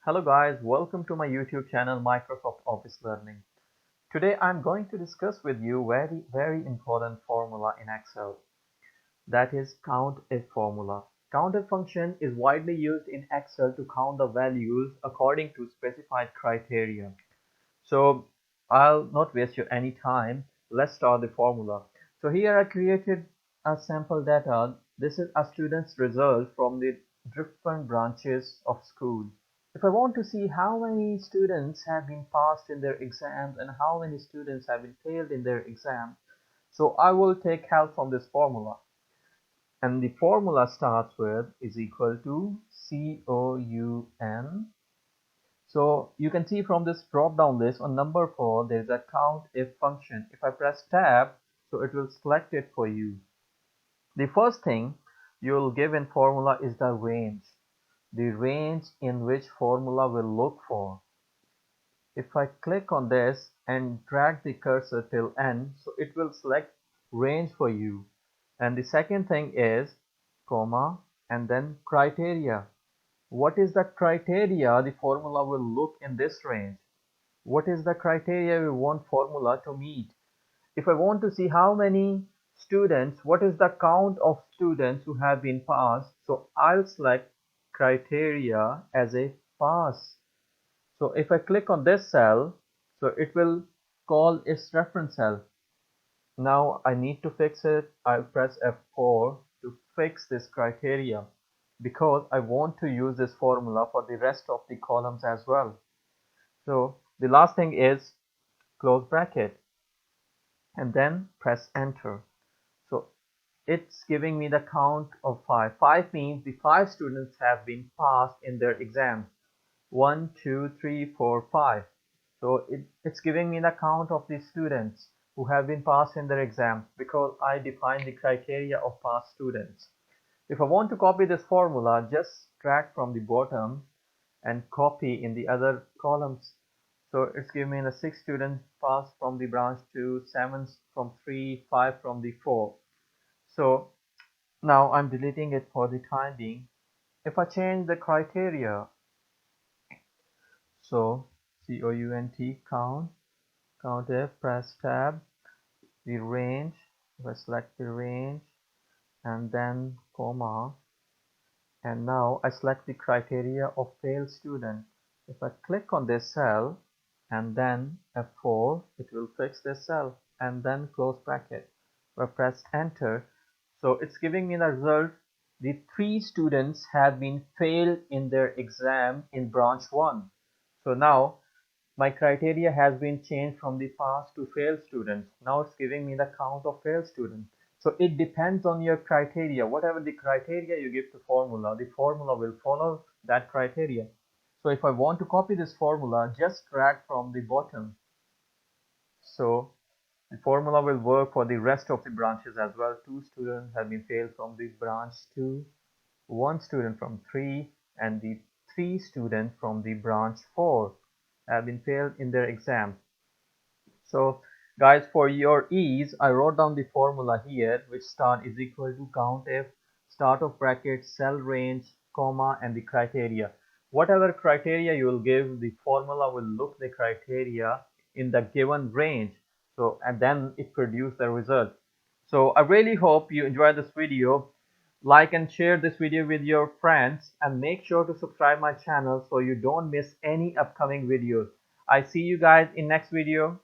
Hello guys, welcome to my YouTube channel Microsoft Office Learning. Today I'm going to discuss with you very important formula in Excel. That is Countif formula. Countif function is widely used in Excel to count the values according to specified criteria. So I'll not waste your any time. Let's start the formula. So here I created a sample data. This is a student's result from the different branches of school. If I want to see how many students have been passed in their exams and how many students have been failed in their exams, so I will take help from this formula. And the formula starts with is equal to COUN. So you can see from this drop down list on number 4 there is a Countif function. If I press tab, so it will select it for you. The first thing you will give in formula is the range in which formula will look for. If I click on this and drag the cursor till end, so it will select range for you. And the second thing is comma and then criteria. What is the criteria the formula will look in this range? What is the criteria we want formula to meet? If I want to see how many students, what is the count of students who have been passed, so I'll select criteria as a pass. So if I click on this cell, so it will call its reference cell. Now I need to fix it. I'll press F4 to fix this criteria because I want to use this formula for the rest of the columns as well. So the last thing is close bracket and then press enter. So it's giving me the count of 5. 5 means the 5 students have been passed in their exams. 1, 2, 3, 4, 5. So it's giving me the count of the students who have been passed in their exams because I defined the criteria of passed students. If I want to copy this formula, just drag from the bottom and copy in the other columns. So it's giving me the 6 students passed from the branch 2, 7 from 3, 5 from the 4. So now I'm deleting it for the time being. If I change the criteria, so Countif, press tab, the range, if I select the range and then comma, and now I select the criteria of failed student. If I click on this cell and then F4, it will fix this cell and then close bracket. If I press enter, so it's giving me the result. The 3 students have been failed in their exam in branch 1. So now my criteria has been changed from the pass to failed students. Now it's giving me the count of failed students. So it depends on your criteria. Whatever the criteria you give to formula, the formula will follow that criteria. So if I want to copy this formula, just drag from the bottom. So the formula will work for the rest of the branches as well. 2 students have been failed from the branch 2, 1 student from 3, and the 3 students from the branch 4 have been failed in their exam. So guys, for your ease, I wrote down the formula here, which start is equal to Countif, start of bracket, cell range, comma, and the criteria. Whatever criteria you will give, the formula will look the criteria in the given range. So and then it produce the result. So I really hope you enjoyed this video. Like and share this video with your friends and make sure to subscribe my channel so you don't miss any upcoming videos. I see you guys in next video.